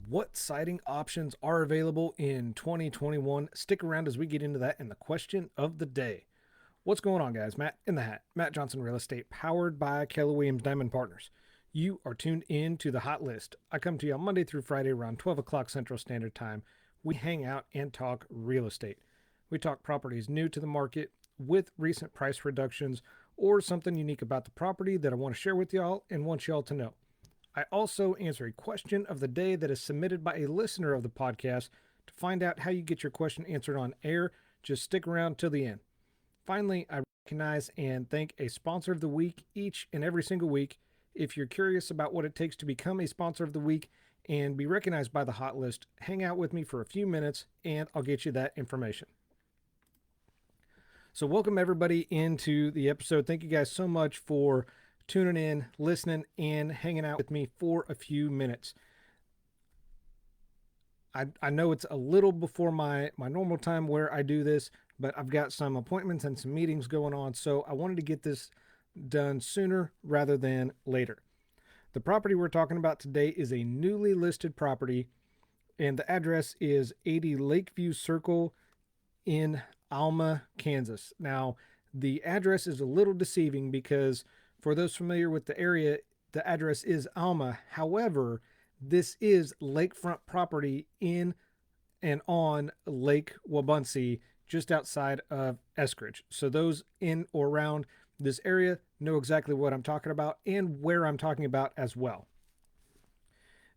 What siding options are available in 2021? Stick around as we get into that and the question of the day. What's going on, guys? Matt in the hat. Matt Johnson Real Estate, powered by Keller Williams Diamond Partners. You are tuned in to the Hot List. I come to you on Monday through Friday around 12 o'clock Central Standard Time. We hang out and talk real estate. We talk properties new to the market with recent price reductions or something unique about the property that I want to share with y'all and want y'all to know. I also answer a question of the day that is submitted by a listener of the podcast. To find out how you get your question answered on air, just stick around till the end. Finally, I recognize and thank a sponsor of the week each and every single week. If you're curious about what it takes to become a sponsor of the week and be recognized by the Hot List, hang out with me for a few minutes and I'll get you that information. So welcome everybody into the episode. Thank you guys so much for tuning in, listening, and hanging out with me for a few minutes. I know it's a little before my normal time where I do this, but I've got some appointments and some meetings going on, so I wanted to get this done sooner rather than later. The property we're talking about today is a newly listed property, and the address is 80 Lakeview Cir in Alma, Kansas. Now, the address is a little deceiving because for those familiar with the area, the address is Alma. However, this is lakefront property in and on Lake Wabaunsee, just outside of Eskridge. So those in or around this area know exactly what I'm talking about and where I'm talking about as well.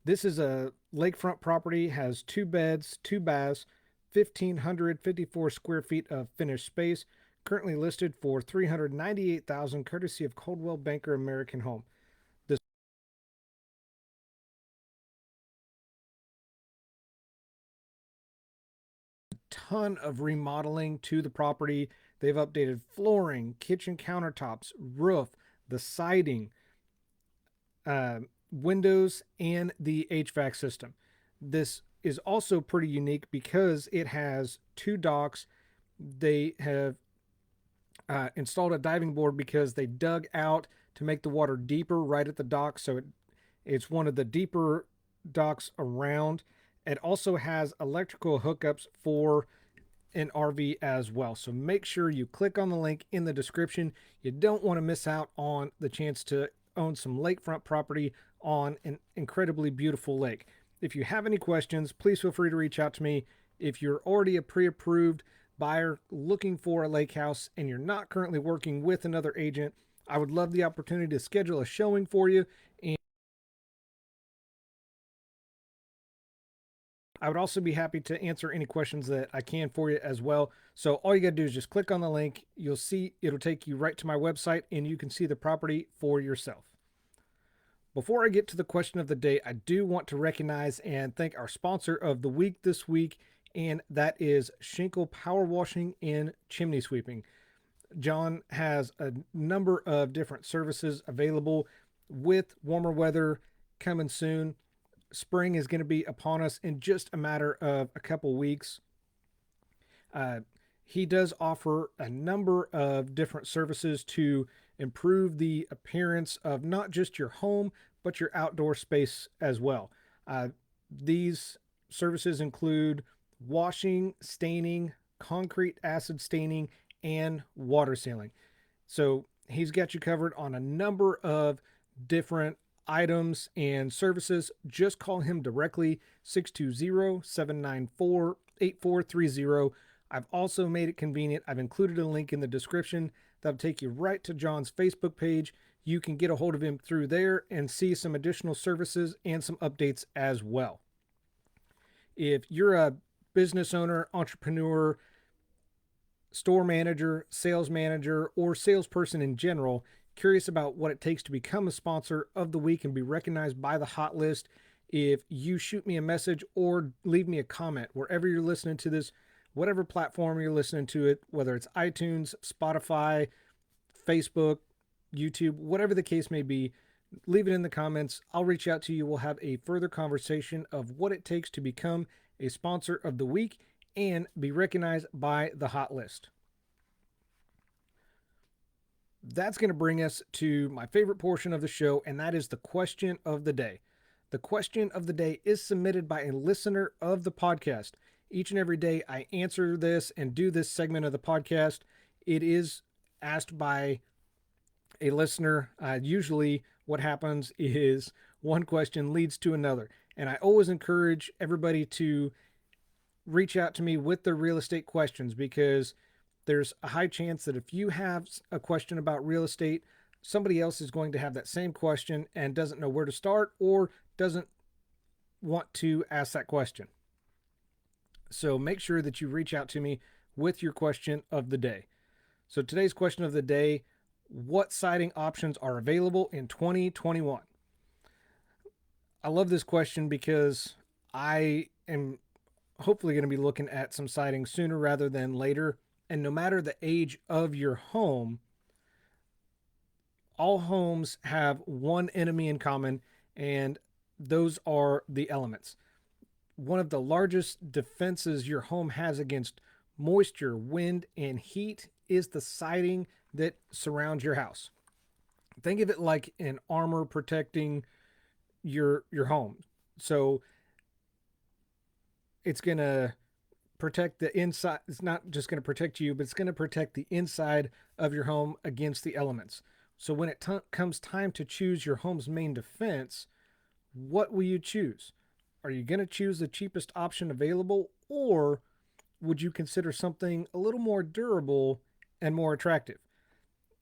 This is a lakefront property, has 2 beds, 2 baths, 1,554 square feet of finished space, currently listed for $398,000, courtesy of Coldwell Banker American Home. This ton of remodeling to the property. They've updated flooring, kitchen countertops, roof, the siding, windows, and the HVAC system. This is also pretty unique because it has 2 docks. They have installed a diving board because they dug out to make the water deeper right at the dock. So it's one of the deeper docks around. It also has electrical hookups for an RV as well. So make sure you click on the link in the description. You don't want to miss out on the chance to own some lakefront property on an incredibly beautiful lake. If you have any questions, please feel free to reach out to me. If you're already a pre-approved buyer looking for a lake house and you're not currently working with another agent, I would love the opportunity to schedule a showing for you. And I would also be happy to answer any questions that I can for you as well. So all you got to do is just click on the link. You'll see it'll take you right to my website and you can see the property for yourself. Before I get to the question of the day, I do want to recognize and thank our sponsor of the week this week, and that is Schenkel Power Washing and Chimney Sweeping. John has a number of different services available with warmer weather coming soon. Spring is going to be upon us in just a matter of a couple weeks. He does offer a number of different services to improve the appearance of not just your home, but your outdoor space as well. These services include washing, staining, concrete acid staining, and water sealing. So he's got you covered on a number of different items and services. Just call him directly, 620-794-8430. I've also made it convenient. I've included a link in the description that'll take you right to John's Facebook page. You can get a hold of him through there and see some additional services and some updates as well. If you're a business owner, entrepreneur, store manager, sales manager, or salesperson in general, curious about what it takes to become a sponsor of the week and be recognized by the Hot List, if you shoot me a message or leave me a comment wherever you're listening to this, whatever platform you're listening to it, whether it's iTunes, Spotify, Facebook, YouTube, whatever the case may be, leave it in the comments. I'll reach out to you. We'll have a further conversation of what it takes to become a sponsor of the week and be recognized by the Hot List. That's going to bring us to my favorite portion of the show, and that is the question of the day. The question of the day is submitted by a listener of the podcast. Each and every day, I answer this and do this segment of the podcast. It is asked by a listener. Usually, what happens is one question leads to another. And I always encourage everybody to reach out to me with their real estate questions, because there's a high chance that if you have a question about real estate, somebody else is going to have that same question and doesn't know where to start or doesn't want to ask that question. So make sure that you reach out to me with your question of the day. So today's question of the day: what siding options are available in 2021? I love this question because I am hopefully going to be looking at some siding sooner rather than later. And no matter the age of your home, all homes have one enemy in common, and those are the elements. One of the largest defenses your home has against moisture, wind, and heat is the siding that surrounds your house. Think of it like an armor protecting your home. So it's going to protect the inside. It's not just going to protect you, but it's going to protect the inside of your home against the elements. So when it comes time to choose your home's main defense, what will you choose? Are you going to choose the cheapest option available, or would you consider something a little more durable and more attractive?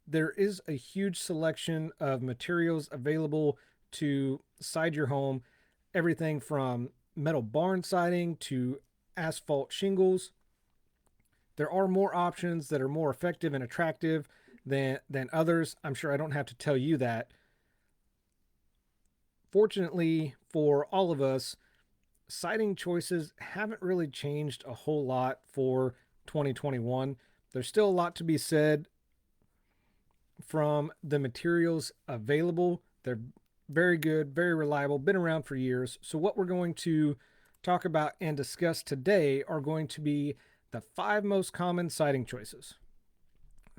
There is a huge selection of materials available to side your home, everything from metal barn siding to asphalt shingles. There are more options that are more effective and attractive than others. I'm sure I don't have to tell you that. Fortunately for all of us, siding choices haven't really changed a whole lot for 2021. There's still a lot to be said from the materials available. They're very good, very reliable, been around for years. So what we're going to talk about and discuss today are going to be the 5 most common siding choices.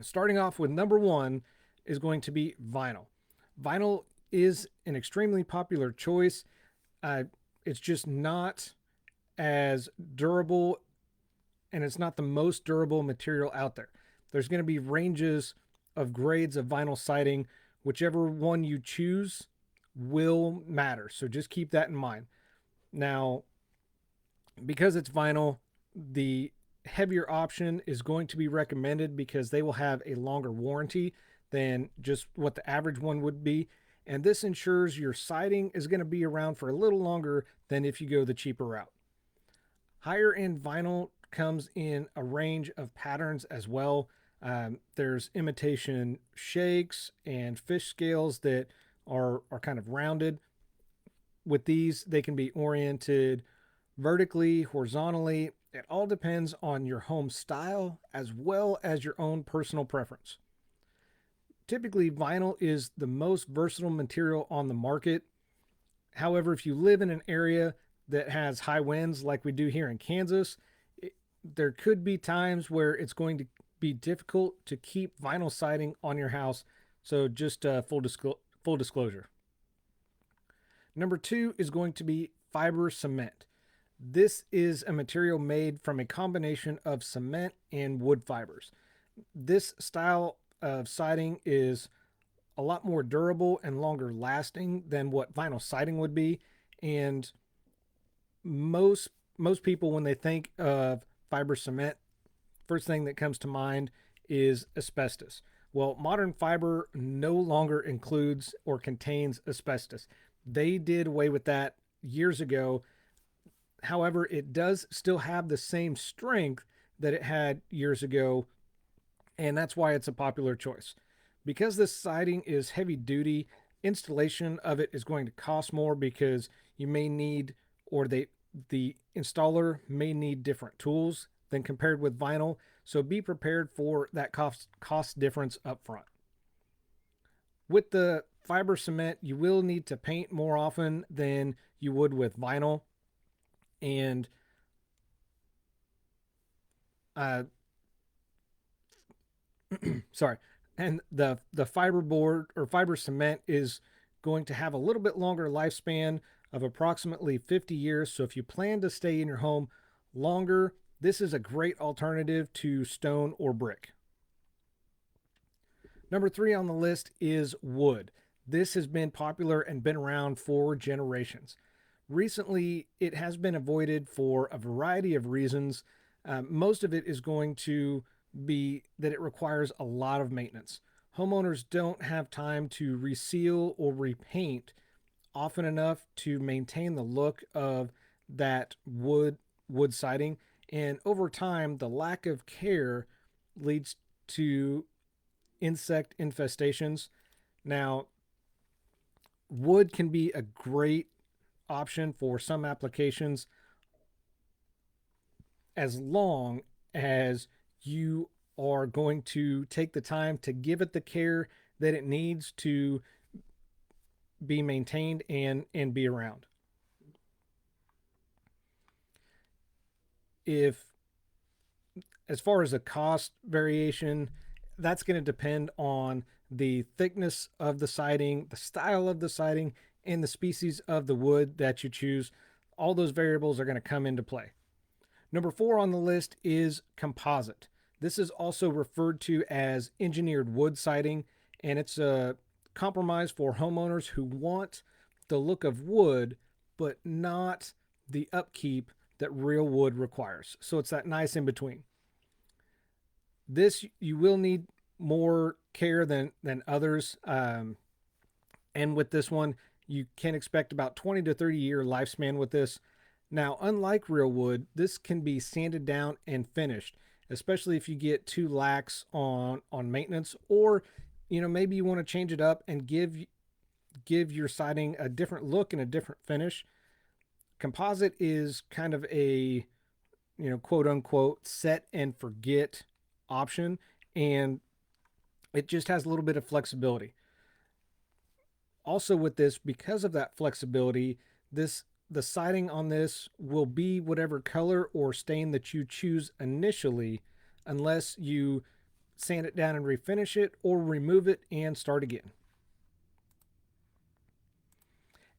Starting off with number 1 is going to be vinyl. Vinyl is an extremely popular choice. It's just not as durable, and it's not the most durable material out there. There's going to be ranges of grades of vinyl siding. Whichever one you choose will matter. So just keep that in mind. Now, because it's vinyl, the heavier option is going to be recommended because they will have a longer warranty than just what the average one would be. And this ensures your siding is going to be around for a little longer than if you go the cheaper route. Higher end vinyl comes in a range of patterns as well. There's imitation shakes and fish scales that are kind of rounded. With these, they can be oriented vertically, horizontally. It all depends on your home style as well as your own personal preference. Typically, vinyl is the most versatile material on the market. However, if you live in an area that has high winds like we do here in Kansas, there could be times where it's going to be difficult to keep vinyl siding on your house. So just full disclosure. Number 2 is going to be fiber cement. This is a material made from a combination of cement and wood fibers. This style of siding is a lot more durable and longer lasting than what vinyl siding would be. And most people, when they think of fiber cement, first thing that comes to mind is asbestos. Well, modern fiber no longer includes or contains asbestos. They did away with that years ago. However, it does still have the same strength that it had years ago, and that's why it's a popular choice. Because this siding is heavy duty, installation of it is going to cost more because you may need, or the installer may need different tools than compared with vinyl. So be prepared for that cost difference up front. With the fiber cement, you will need to paint more often than you would with vinyl. And sorry, and the fiberboard or fiber cement is going to have a little bit longer lifespan of approximately 50 years. So if you plan to stay in your home longer, this is a great alternative to stone or brick. Number 3 on the list is wood. This has been popular and been around for generations. Recently, it has been avoided for a variety of reasons. Most of it is going to be that it requires a lot of maintenance. Homeowners don't have time to reseal or repaint often enough to maintain the look of that wood siding, and over time the lack of care leads to insect infestations. Now, wood can be a great option for some applications as long as you are going to take the time to give it the care that it needs to be maintained and be around. If, as far as a cost variation, that's going to depend on the thickness of the siding, the style of the siding, and the species of the wood that you choose. All those variables are going to come into play. Number 4 on the list is composite. This is also referred to as engineered wood siding, and it's a compromise for homeowners who want the look of wood, but not the upkeep that real wood requires. So it's that nice in between. This, you will need more care than others. And with this one, you can expect about 20 to 30 year lifespan with this. Now, unlike real wood, this can be sanded down and finished, especially if you get too lax on maintenance, or maybe you want to change it up and give your siding a different look and a different finish. Composite is kind of a quote unquote set and forget option, and it just has a little bit of flexibility. Also with this, because of that flexibility, the siding on this will be whatever color or stain that you choose initially, unless you sand it down and refinish it or remove it and start again.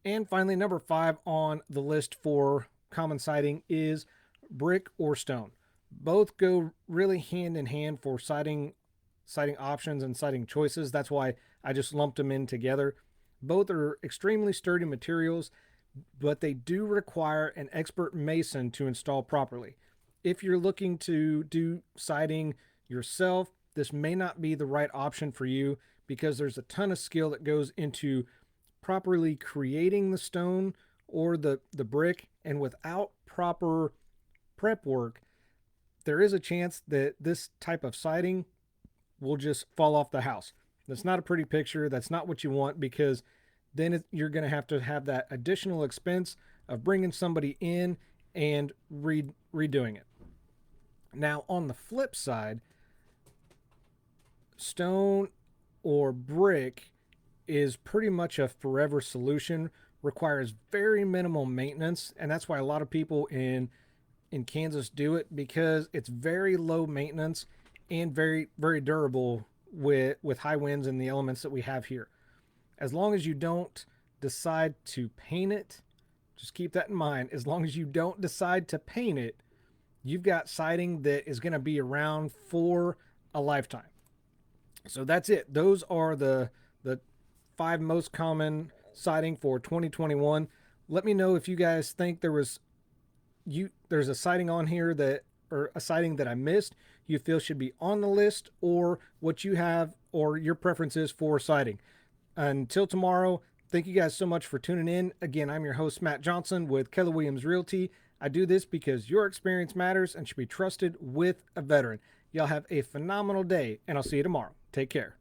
And finally, number 5 on the list for common siding is brick or stone. Both go really hand in hand for siding options and siding choices. That's why I just lumped them in together. Both are extremely sturdy materials, but they do require an expert mason to install properly. If you're looking to do siding yourself, this may not be the right option for you, because there's a ton of skill that goes into properly creating the stone or the brick, and without proper prep work, there is a chance that this type of siding will just fall off the house. That's not a pretty picture. That's not what you want, because then you're going to have that additional expense of bringing somebody in and redoing it. Now, on the flip side, stone or brick is pretty much a forever solution, requires very minimal maintenance, and that's why a lot of people in Kansas do it, because it's very low maintenance and very, very durable with high winds and the elements that we have here. As long as you don't decide to paint it, just keep that in mind. As long as you don't decide to paint it, you've got siding that is going to be around for a lifetime. So that's it. Those are the 5 most common siding for 2021. Let me know if you guys think there's a siding on here or a siding that I missed you feel should be on the list, or what you have or your preferences for siding. Until tomorrow, thank you guys so much for tuning in. Again, I'm your host, Matt Johnson with Keller Williams Realty. I do this because your experience matters and should be trusted with a veteran. Y'all have a phenomenal day, and I'll see you tomorrow. Take care.